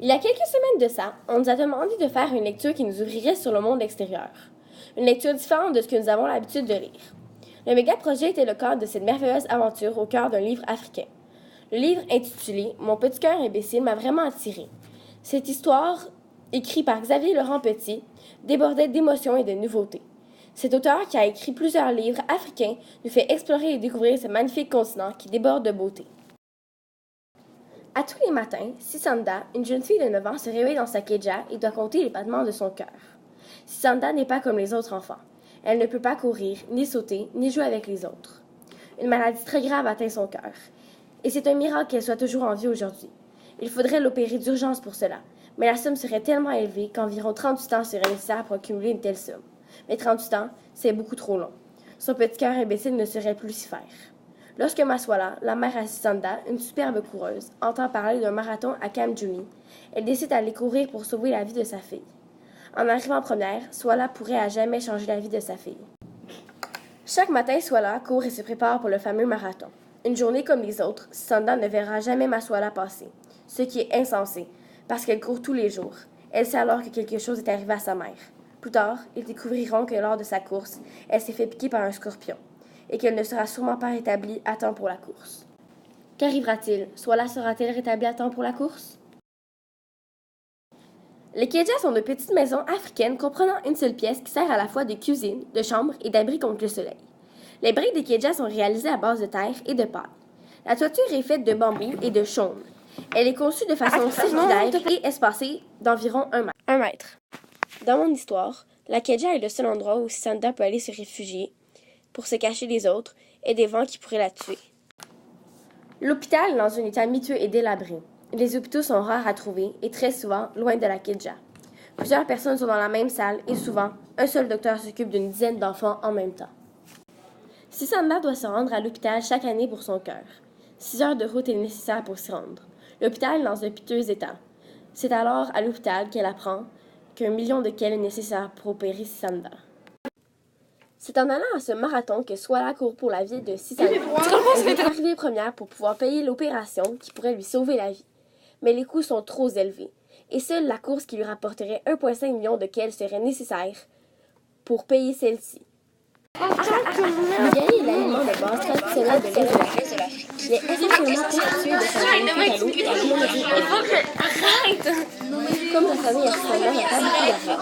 Il y a quelques semaines de ça, on nous a demandé de faire une lecture qui nous ouvrirait sur le monde extérieur. Une lecture différente de ce que nous avons l'habitude de lire. Le méga-projet était le cadre de cette merveilleuse aventure au cœur d'un livre africain. Le livre intitulé « Mon petit cœur imbécile » m'a vraiment attiré. Cette histoire, écrite par Xavier Laurent Petit, débordait d'émotions et de nouveautés. Cet auteur, qui a écrit plusieurs livres africains, nous fait explorer et découvrir ce magnifique continent qui déborde de beauté. À tous les matins, Sisanda, une jeune fille de 9 ans, se réveille dans sa keja et doit compter les battements de son cœur. Sisanda n'est pas comme les autres enfants. Elle ne peut pas courir, ni sauter, ni jouer avec les autres. Une maladie très grave atteint son cœur. Et c'est un miracle qu'elle soit toujours en vie aujourd'hui. Il faudrait l'opérer d'urgence pour cela, mais la somme serait tellement élevée qu'environ 38 ans seraient nécessaires pour accumuler une telle somme. Mais 38 ans, c'est beaucoup trop long. Son petit cœur imbécile ne saurait plus s'y faire. Lorsque Maswala, la mère à Sisanda, une superbe coureuse, entend parler d'un marathon à Kamjuni, elle décide d'aller courir pour sauver la vie de sa fille. En arrivant première, Swala pourrait à jamais changer la vie de sa fille. Chaque matin, Swala court et se prépare pour le fameux marathon. Une journée comme les autres, Sisanda ne verra jamais Maswala passer, ce qui est insensé, parce qu'elle court tous les jours. Elle sait alors que quelque chose est arrivé à sa mère. Plus tard, ils découvriront que lors de sa course, elle s'est fait piquer par un scorpion, et qu'elle ne sera sûrement pas rétablie à temps pour la course. Qu'arrivera-t-il? Swala sera-t-elle rétablie à temps pour la course? Les kejas sont de petites maisons africaines comprenant une seule pièce qui sert à la fois de cuisine, de chambre et d'abri contre le soleil. Les briques des kejas sont réalisées à base de terre et de paille. La toiture est faite de bambou et de chaume. Elle est conçue de façon circulaire et espacée d'environ 1 mètre. Dans mon histoire, la keja est le seul endroit où Sisanda peut aller se réfugier pour se cacher des autres et des vents qui pourraient la tuer. L'hôpital est dans un état miteux et délabré. Les hôpitaux sont rares à trouver et très souvent loin de la keja. Plusieurs personnes sont dans la même salle et souvent, un seul docteur s'occupe d'une dizaine d'enfants en même temps. Sisanda doit se rendre à l'hôpital chaque année pour son cœur. 6 heures de route est nécessaire pour s'y rendre. L'hôpital est dans un piteux état. C'est alors à l'hôpital qu'elle apprend qu'1 million de kels est nécessaire pour opérer Sisanda. C'est en allant à ce marathon que Swala court pour la vie de Sisanda. Elle est arrivée première pour pouvoir payer l'opération qui pourrait lui sauver la vie. Mais les coûts sont trop élevés, et seule la course qui lui rapporterait 1,5 million de kels serait nécessaire pour payer celle-ci. Le gagné est l'aliment de base traditionnel de l'Est de l'Afrique. Il est essentiellement constitué de farine, de cacao et de Comme la famille à Sisanda n'a pas beaucoup d'argent.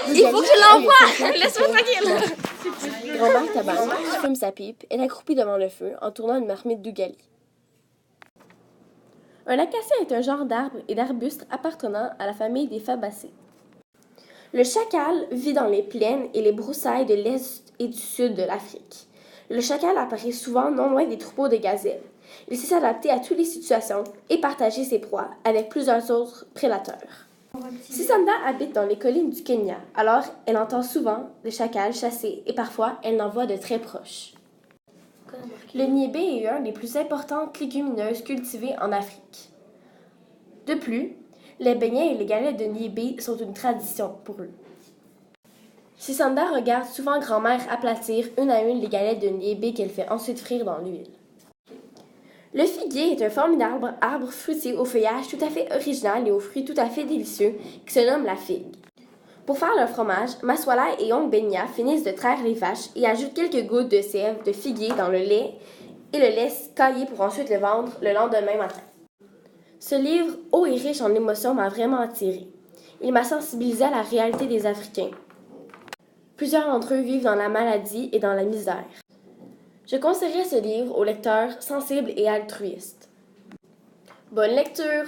Il faut que je l'envoie! Laisse-moi tranquille! Grand-mère Taban, qui fume sa pipe, est accroupie devant le feu en tournant une marmite d'ougali. Un acacia est un genre d'arbre et d'arbuste appartenant à la famille des fabacées. Le chacal vit dans les plaines et les broussailles de l'est et du sud de l'Afrique. Le chacal apparaît souvent non loin des troupeaux de gazelles. Il sait s'adapter à toutes les situations et partager ses proies avec plusieurs autres prédateurs. Sisanda habite dans les collines du Kenya, alors elle entend souvent les chacals chasser et parfois elle en voit de très proches. Le niébé est un des plus importantes légumineuses cultivées en Afrique. De plus, les beignets et les galettes de niébé sont une tradition pour eux. Sisanda regarde souvent grand-mère aplatir une à une les galettes de niébé qu'elle fait ensuite frire dans l'huile. Le figuier est un formidable arbre fruitier au feuillage tout à fait original et aux fruits tout à fait délicieux qui se nomme la figue. Pour faire leur fromage, Maswala et Oncle Benya finissent de traire les vaches et ajoutent quelques gouttes de sève de figuier dans le lait et le laissent cailler pour ensuite le vendre le lendemain matin. Ce livre, haut et riche en émotions, m'a vraiment attiré. Il m'a sensibilisé à la réalité des Africains. Plusieurs d'entre eux vivent dans la maladie et dans la misère. Je conseillerais ce livre aux lecteurs sensibles et altruistes. Bonne lecture!